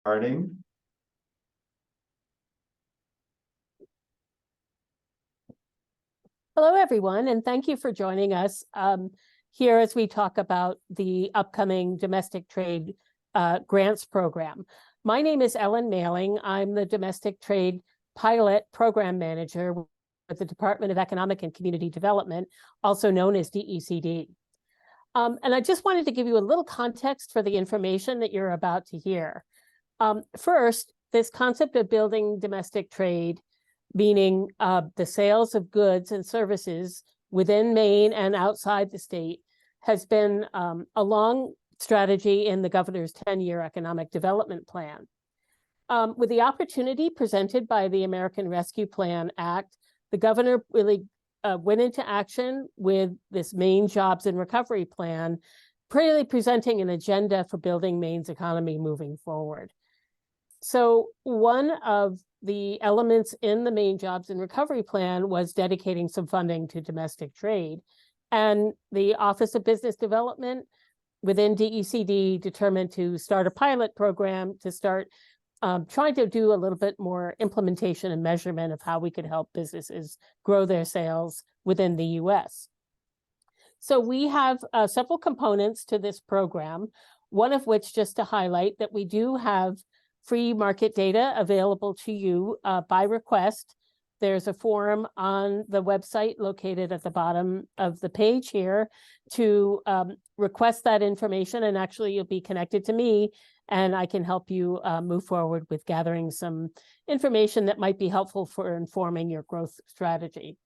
starting. Hello, everyone, and thank you for joining us here as we talk about the upcoming domestic trade grants program. My name is Ellen Mailing. I'm the Domestic Trade Pilot Program Manager with the Department of Economic and Community Development, also known as DECD. And I just wanted to give you a little context for the information that you're about to hear. First, this concept of building domestic trade, meaning the sales of goods and services within Maine and outside the state, has been a long strategy in the governor's 10-year economic development plan. With the opportunity presented by the American Rescue Plan Act, the governor really went into action with this Maine Jobs and Recovery Plan, really presenting an agenda for building Maine's economy moving forward. So one of the elements in the Maine Jobs and Recovery Plan was dedicating some funding to domestic trade. And the Office of Business Development within DECD determined to start a pilot program to start trying to do a little bit more implementation and measurement of how we could help businesses grow their sales within the US. So we have several components to this program, one of which, just to highlight, that we do have free market data available to you by request. There's a form on the website located at the bottom of the page here to request that information, and actually you'll be connected to me and I can help you move forward with gathering some information that might be helpful for informing your growth strategy.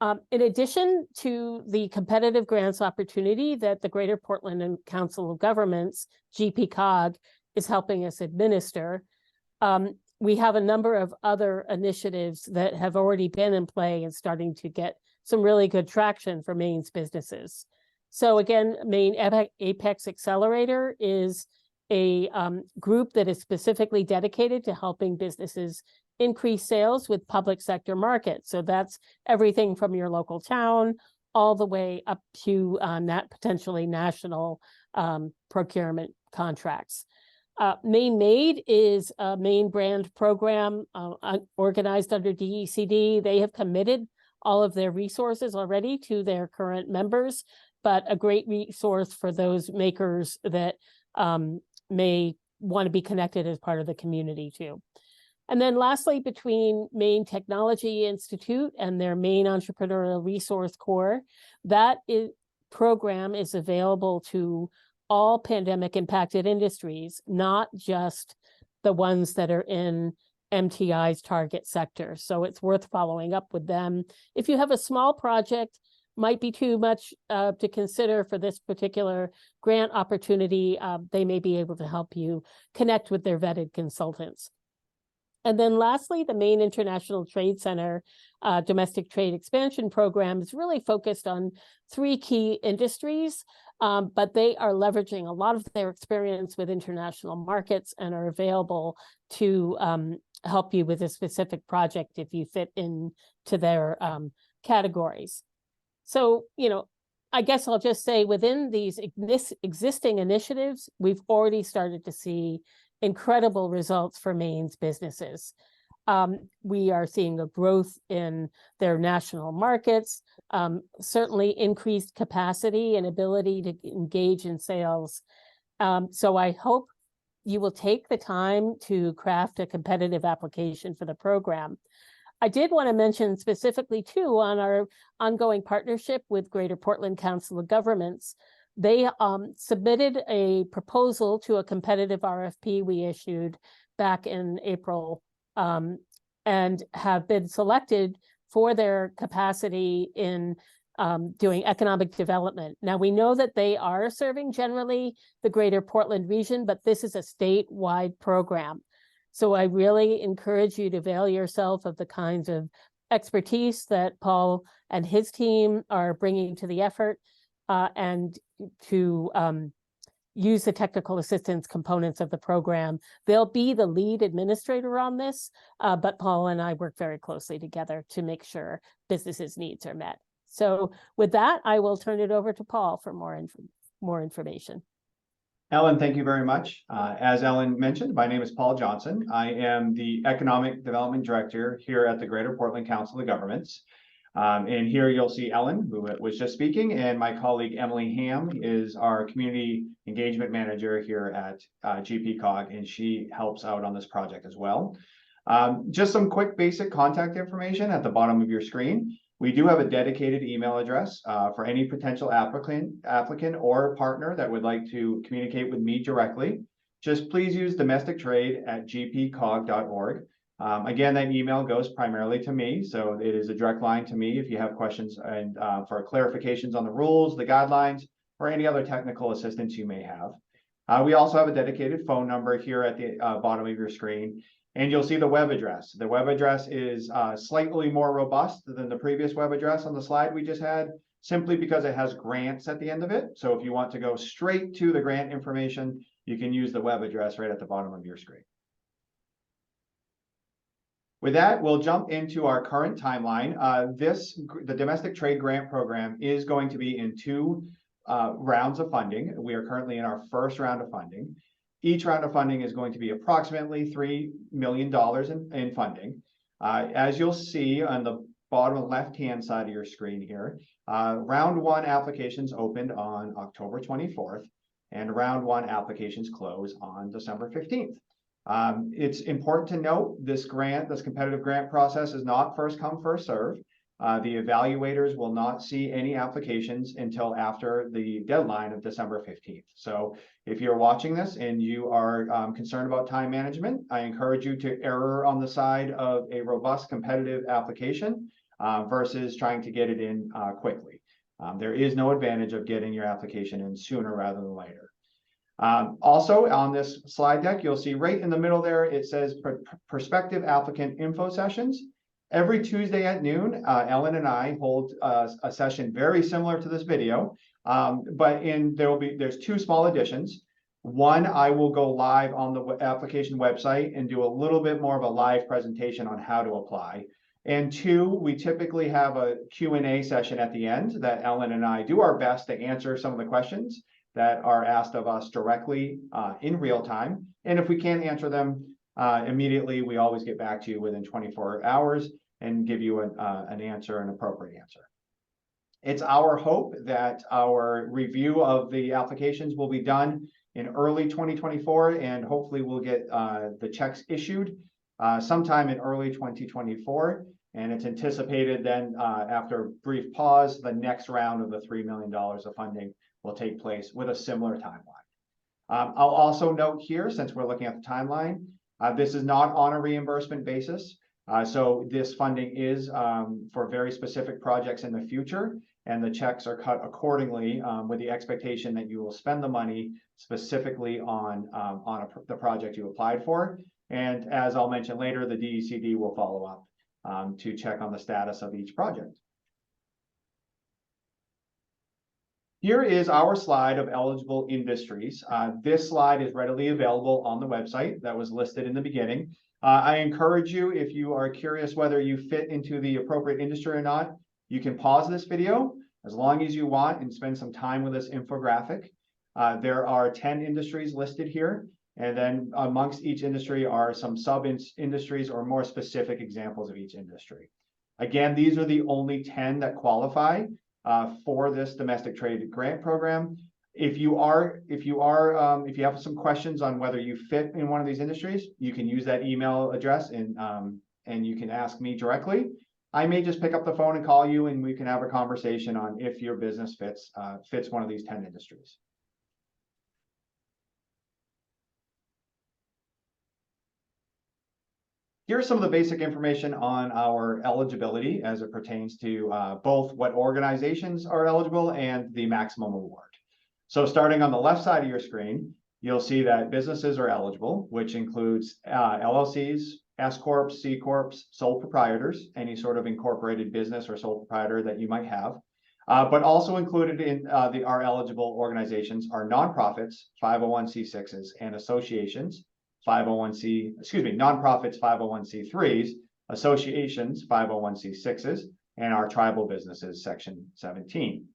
In addition to the competitive grants opportunity that the Greater Portland and Council of Governments, GPCOG, is helping us administer, we have a number of other initiatives that have already been in play and starting to get some really good traction for Maine's businesses. So again, Maine Apex Accelerator is a group that is specifically dedicated to helping businesses increase sales with public sector markets. So that's everything from your local town all the way up to potentially national procurement contracts. Maine Made is a Maine brand program organized under DECD. They have committed all of their resources already to their current members, but a great resource for those makers that may want to be connected as part of the community too. And then lastly, between Maine Technology Institute and their Maine Entrepreneurial Resource Corps, that program is available to all pandemic impacted industries, not just the ones that are in MTI's target sector. So it's worth following up with them. If you have a small project, might be too much to consider for this particular grant opportunity, they may be able to help you connect with their vetted consultants. And then lastly, the Maine International Trade Center Domestic Trade Expansion Program is really focused on 3 key industries, but they are leveraging a lot of their experience with international markets and are available to help you with a specific project if you fit into their categories. So, I guess I'll just say within these existing initiatives, we've already started to see incredible results for Maine's businesses. We are seeing a growth in their national markets, certainly increased capacity and ability to engage in sales. So I hope you will take the time to craft a competitive application for the program. I did want to mention specifically too on our ongoing partnership with Greater Portland Council of Governments. They submitted a proposal to a competitive RFP we issued back in April and have been selected for their capacity in doing economic development. Now, we know that they are serving generally the Greater Portland region, but this is a statewide program. So I really encourage you to avail yourself of the kinds of expertise that Paul and his team are bringing to the effort and to use the technical assistance components of the program. They'll be the lead administrator on this, but Paul and I work very closely together to make sure businesses' needs are met. So with that, I will turn it over to Paul for more information. Ellen, thank you very much. As Ellen mentioned, my name is Paul Johnson. I am the Economic Development Director here at the Greater Portland Council of Governments. And here you'll see Ellen, who was just speaking, and my colleague Emily Ham is our Community Engagement Manager here at GPCOG, and she helps out on this project as well. Just some quick basic contact information at the bottom of your screen. We do have a dedicated email address for any potential applicant or partner that would like to communicate with me directly. Just please use domestictrade@gpcog.org. Again, that email goes primarily to me, so it is a direct line to me if you have questions and for clarifications on the rules, the guidelines, or any other technical assistance you may have. We also have a dedicated phone number here at the bottom of your screen. And you'll see the web address. The web address is slightly more robust than the previous web address on the slide we just had, simply because it has grants at the end of it. So if you want to go straight to the grant information, you can use the web address right at the bottom of your screen. With that, we'll jump into our current timeline. The Domestic Trade Grant Program is going to be in two rounds of funding. We are currently in our first round of funding. Each round of funding is going to be approximately $3 million in funding. As you'll see on the bottom left-hand side of your screen here, round one applications opened on October 24th, and round one applications close on December 15th. It's important to note this competitive grant process is not first come, first serve. The evaluators will not see any applications until after the deadline of December 15th. So if you're watching this and you are concerned about time management, I encourage you to err on the side of a robust competitive application versus trying to get it in quickly. There is no advantage of getting your application in sooner rather than later. Also on this slide deck, you'll see right in the middle there, it says prospective applicant info sessions. Every Tuesday at noon, Ellen and I hold a session very similar to this video, but there's two small additions. One, I will go live on the application website and do a little bit more of a live presentation on how to apply. And two, we typically have a Q&A session at the end that Ellen and I do our best to answer some of the questions that are asked of us directly in real time. And if we can't answer them immediately, we always get back to you within 24 hours and give you an answer, an appropriate answer. It's our hope that our review of the applications will be done in early 2024, and hopefully we'll get the checks issued sometime in early 2024. And it's anticipated then after a brief pause, the next round of the $3 million of funding will take place with a similar timeline. I'll also note here, since we're looking at the timeline, this is not on a reimbursement basis. So this funding is for very specific projects in the future, and the checks are cut accordingly with the expectation that you will spend the money specifically on the project you applied for. And as I'll mention later, the DECD will follow up to check on the status of each project. Here is our slide of eligible industries. This slide is readily available on the website that was listed in the beginning. I encourage you, if you are curious whether you fit into the appropriate industry or not, you can pause this video as long as you want and spend some time with this infographic. There are 10 industries listed here, and then amongst each industry are some sub-industries or more specific examples of each industry. Again, these are the only 10 that qualify for this domestic trade grant program. If you have some questions on whether you fit in one of these industries, you can use that email address and you can ask me directly. I may just pick up the phone and call you, and we can have a conversation on if your business fits one of these 10 industries. Here's some of the basic information on our eligibility as it pertains to both what organizations are eligible and the maximum award. So starting on the left side of your screen, you'll see that businesses are eligible, which includes LLCs, S Corps, C Corps, sole proprietors, any sort of incorporated business or sole proprietor that you might have. But also included in our eligible organizations are nonprofits, 501c6s, and associations, nonprofits, 501c3s, associations, 501c6s, and our tribal businesses, Section 17.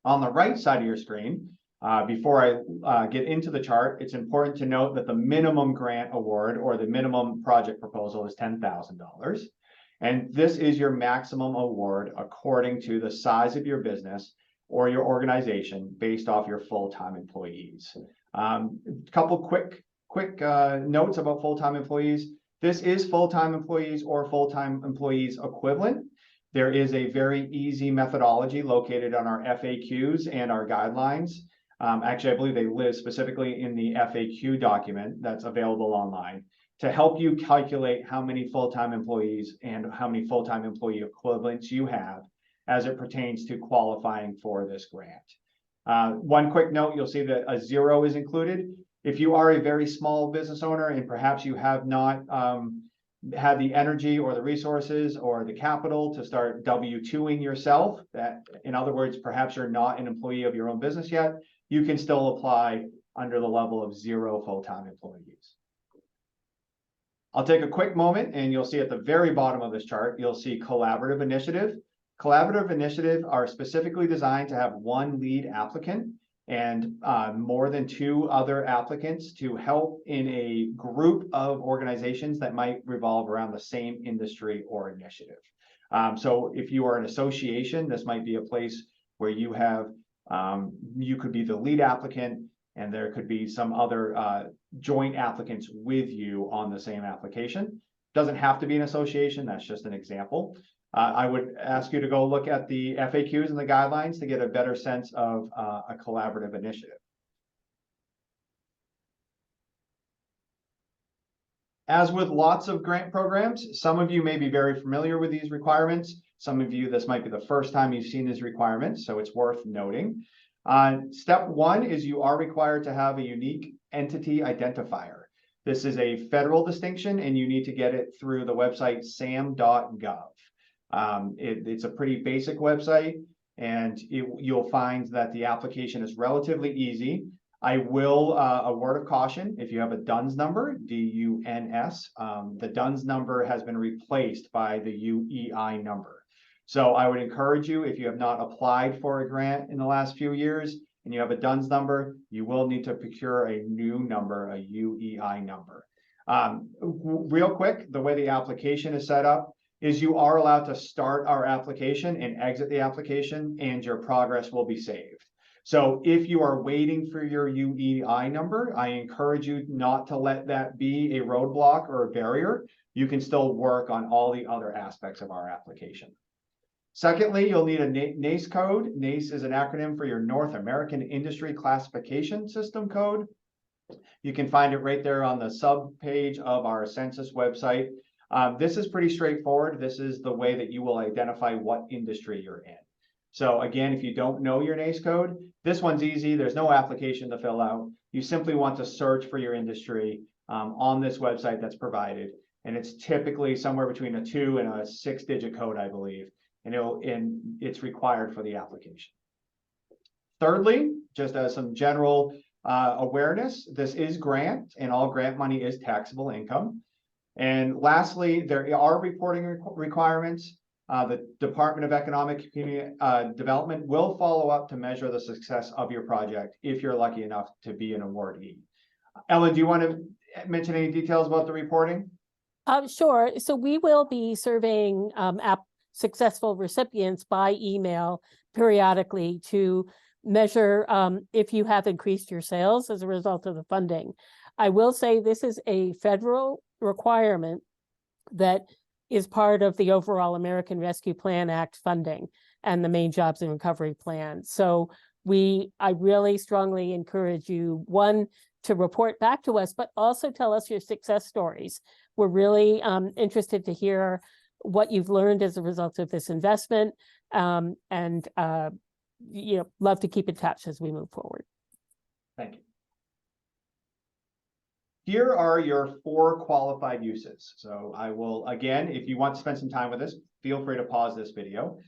On the right side of your screen, Before I get into the chart, it's important to note that the minimum grant award or the minimum project proposal is $10,000. And this is your maximum award according to the size of your business or your organization based off your full-time employees. A couple quick notes about full-time employees. This is full-time employees or full-time employees equivalent. There is a very easy methodology located on our FAQs and our guidelines. Actually, I believe they live specifically in the FAQ document that's available online to help you calculate how many full-time employees and how many full-time employee equivalents you have as it pertains to qualifying for this grant. One quick note, you'll see that a 0 is included. If you are a very small business owner and perhaps you have not had the energy or the resources or the capital to start W-2ing yourself, that in other words, perhaps you're not an employee of your own business yet, you can still apply under the level of 0 full-time employees. I'll take a quick moment and you'll see at the very bottom of this chart, you'll see collaborative initiative. Collaborative initiative are specifically designed to have one lead applicant and more than 2 other applicants to help in a group of organizations that might revolve around the same industry or initiative. So if you are an association, this might be a place where you have, you could be the lead applicant and there could be some other joint applicants with you on the same application. Doesn't have to be an association, that's just an example. I would ask you to go look at the FAQs and the guidelines to get a better sense of a collaborative initiative. As with lots of grant programs, some of you may be very familiar with these requirements. Some of you, this might be the first time you've seen these requirements, so it's worth noting. Step 1 is you are required to have a unique entity identifier. This is a federal distinction and you need to get it through the website sam.gov. It's a pretty basic website and you'll find that the application is relatively easy. I will, a word of caution, if you have a DUNS number, D-U-N-S, the DUNS number has been replaced by the UEI number. So I would encourage you, if you have not applied for a grant in the last few years and you have a DUNS number, you will need to procure a new number, a UEI number. Real quick, the way the application is set up is you are allowed to start our application and exit the application and your progress will be saved. So if you are waiting for your UEI number, I encourage you not to let that be a roadblock or a barrier. You can still work on all the other aspects of our application. Secondly, you'll need a NAICE code. NAICE is an acronym for your North American Industry Classification System code. You can find it right there on the sub page of our census website. This is pretty straightforward. This is the way that you will identify what industry you're in. So again, if you don't know your NAICE code, this one's easy. There's no application to fill out. You simply want to search for your industry on this website that's provided. And it's typically somewhere between a 2 and a 6-digit code, I believe. And it's required for the application. Thirdly, just as some general awareness, this is grant and all grant money is taxable income. And lastly, there are reporting requirements. The Department of Economic Community Development will follow up to measure the success of your project if you're lucky enough to be an awardee. Ellen, do you want to mention any details about the reporting? Sure. So we will be surveying successful recipients by email periodically to measure if you have increased your sales as a result of the funding. I will say this is a federal requirement that is part of the overall American Rescue Plan Act funding and the Maine Jobs and Recovery Plan. So I really strongly encourage you, one, to report back to us, but also tell us your success stories. We're really interested to hear what you've learned as a result of this investment, and love to keep in touch as we move forward. Thank you. Here are your 4 qualified uses. So I will, again, if you want to spend some time with us, feel free to pause this video.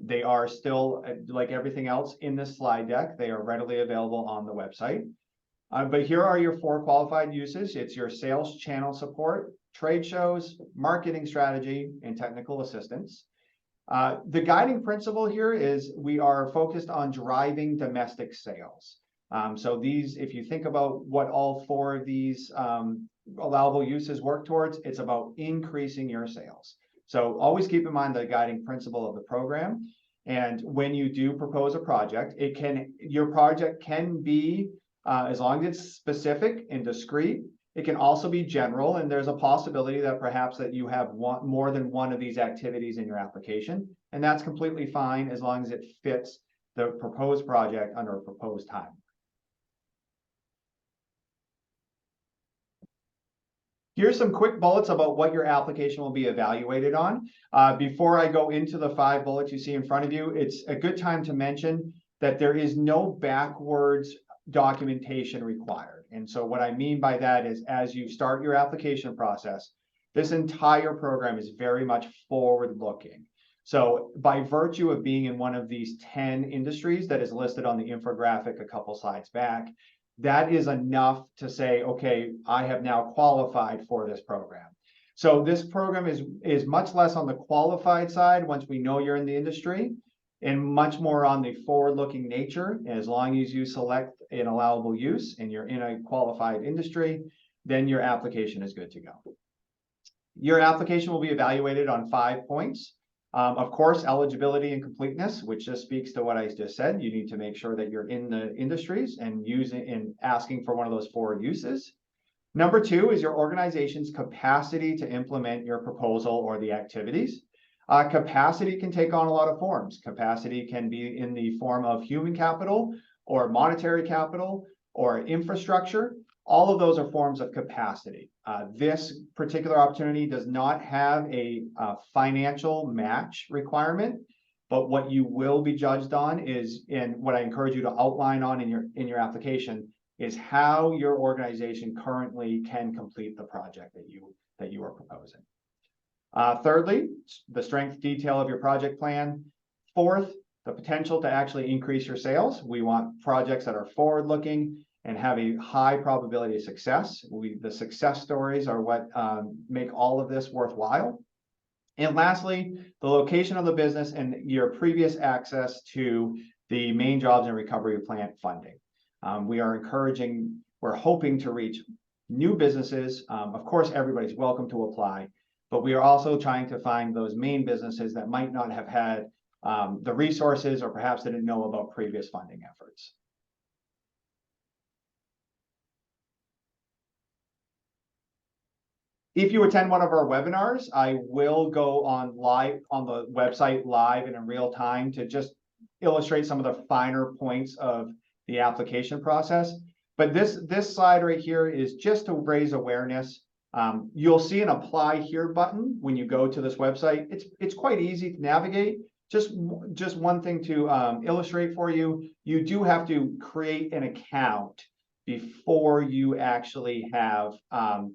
They are still, like everything else in this slide deck, they are readily available on the website. But here are your 4 qualified uses. It's your sales channel support, trade shows, marketing strategy, and technical assistance. The guiding principle here is we are focused on driving domestic sales. So these, if you think about what all four of these allowable uses work towards, it's about increasing your sales. So always keep in mind the guiding principle of the program. And when you do propose a project, your project can be, as long as it's specific and discrete, it can also be general. And there's a possibility that perhaps that you have more than one of these activities in your application. And that's completely fine as long as it fits the proposed project under a proposed time. Here's some quick bullets about what your application will be evaluated on. Before I go into the 5 bullets you see in front of you, it's a good time to mention that there is no backwards documentation required. And so what I mean by that is, as you start your application process, this entire program is very much forward-looking. So by virtue of being in one of these 10 industries that is listed on the infographic a couple slides back, that is enough to say, okay, I have now qualified for this program. So this program is much less on the qualified side once we know you're in the industry, and much more on the forward-looking nature. As long as you select an allowable use and you're in a qualified industry, then your application is good to go. Your application will be evaluated on 5 points. Of course, eligibility and completeness, which just speaks to what I just said. You need to make sure that you're in the industries and using and asking for one of those 4 uses. Number 2 is your organization's capacity to implement your proposal or the activities. Capacity can take on a lot of forms. Capacity can be in the form of human capital or monetary capital or infrastructure. All of those are forms of capacity. This particular opportunity does not have a financial match requirement, but what you will be judged on is, and what I encourage you to outline on in your application, is how your organization currently can complete the project that you are proposing. Thirdly, the strength detail of your project plan. Fourth, the potential to actually increase your sales. We want projects that are forward-looking and have a high probability of success. The success stories are what make all of this worthwhile. And lastly, the location of the business and your previous access to the Maine Jobs and Recovery Plan funding. We're hoping to reach new businesses. Of course, everybody's welcome to apply, but we are also trying to find those Maine businesses that might not have had the resources, or perhaps didn't know about previous funding efforts. If you attend one of our webinars, I will go on the website live and in real time to just illustrate some of the finer points of the application process. But this slide right here is just to raise awareness. You'll see an apply here button when you go to this website. It's quite easy to navigate. Just one thing to illustrate for you, you do have to create an account before you actually have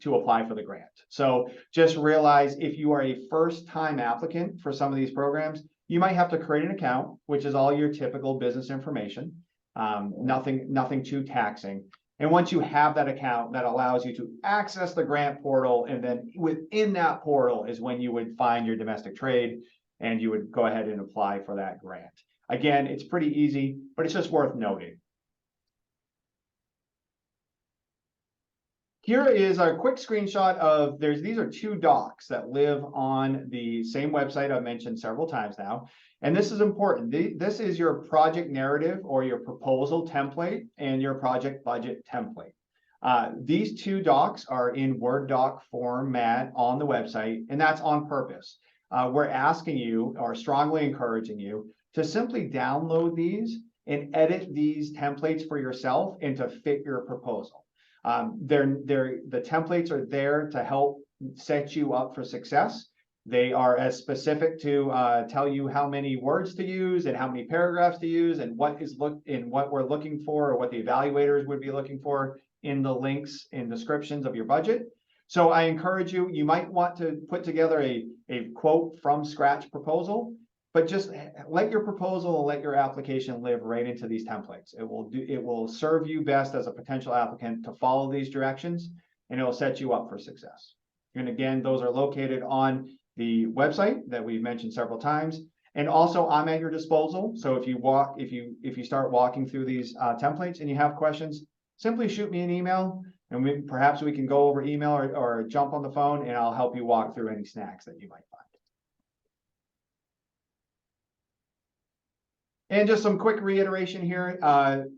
to apply for the grant. So just realize, if you are a first-time applicant for some of these programs, you might have to create an account, which is all your typical business information, nothing too taxing. And once you have that account, that allows you to access the grant portal, and then within that portal is when you would find your domestic trade and you would go ahead and apply for that grant. Again, it's pretty easy, but it's just worth noting. Here is a quick screenshot of, these are 2 docs that live on the same website I've mentioned several times now. And this is important. This is your project narrative or your proposal template and your project budget template. These 2 docs are in Word doc format on the website, and that's on purpose. We're asking you, or strongly encouraging you, to simply download these and edit these templates for yourself and to fit your proposal. The templates are there to help set you up for success. They are as specific to tell you how many words to use and how many paragraphs to use and what we're looking for, or what the evaluators would be looking for in the links and descriptions of your budget. So I encourage you, you might want to put together a quote from scratch proposal, but just let your proposal and let your application live right into these templates. It will serve you best as a potential applicant to follow these directions, and it will set you up for success. And again, those are located on the website that we've mentioned several times. And also, I'm at your disposal. So if you start walking through these templates and you have questions, simply shoot me an email, and perhaps we can go over email or jump on the phone, and I'll help you walk through any snacks that you might find. And just some quick reiteration here.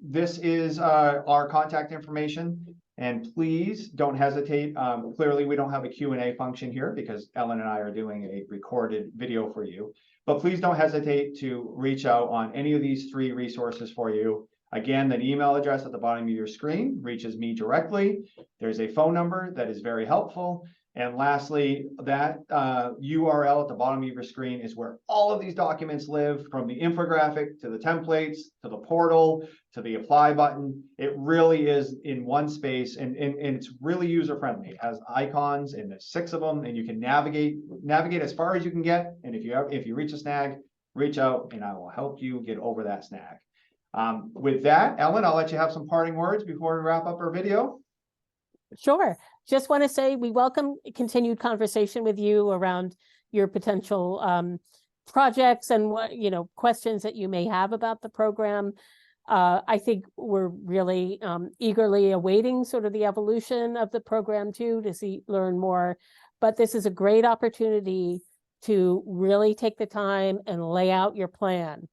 This is our contact information, and please don't hesitate. Clearly, we don't have a Q&A function here because Ellen and I are doing a recorded video for you. But please don't hesitate to reach out on any of these 3 resources for you. Again, the email address at the bottom of your screen reaches me directly. There's a phone number that is very helpful. And lastly, that URL at the bottom of your screen is where all of these documents live, from the infographic to the templates, to the portal, to the apply button. It really is in one space, and it's really user-friendly. It has icons, and there's 6 of them, and you can navigate as far as you can get. And if you reach a snag, reach out, and I will help you get over that snag. With that, Ellen, I'll let you have some parting words before we wrap up our video. Sure. Just want to say we welcome continued conversation with you around your potential projects and what, questions that you may have about the program. I think we're really eagerly awaiting sort of the evolution of the program too, to learn more. But this is a great opportunity to really take the time and lay out your plan.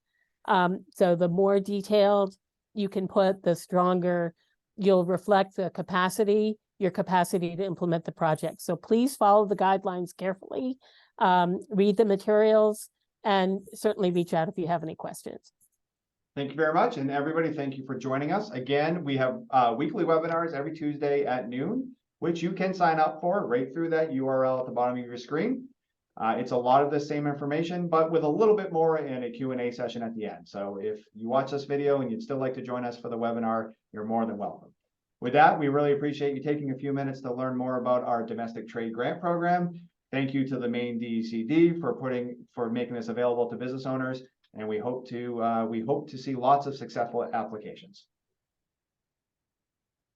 So the more detailed you can put, the stronger you'll reflect your capacity to implement the project. So please follow the guidelines carefully, read the materials, and certainly reach out if you have any questions. Thank you very much. And everybody, thank you for joining us. Again, we have weekly webinars every Tuesday at noon, which you can sign up for right through that URL at the bottom of your screen. It's a lot of the same information, but with a little bit more in a Q&A session at the end. So if you watch this video and you'd still like to join us for the webinar, you're more than welcome. With that, we really appreciate you taking a few minutes to learn more about our domestic trade grant program. Thank you to the Maine DECD for making this available to business owners, and we hope to see lots of successful applications.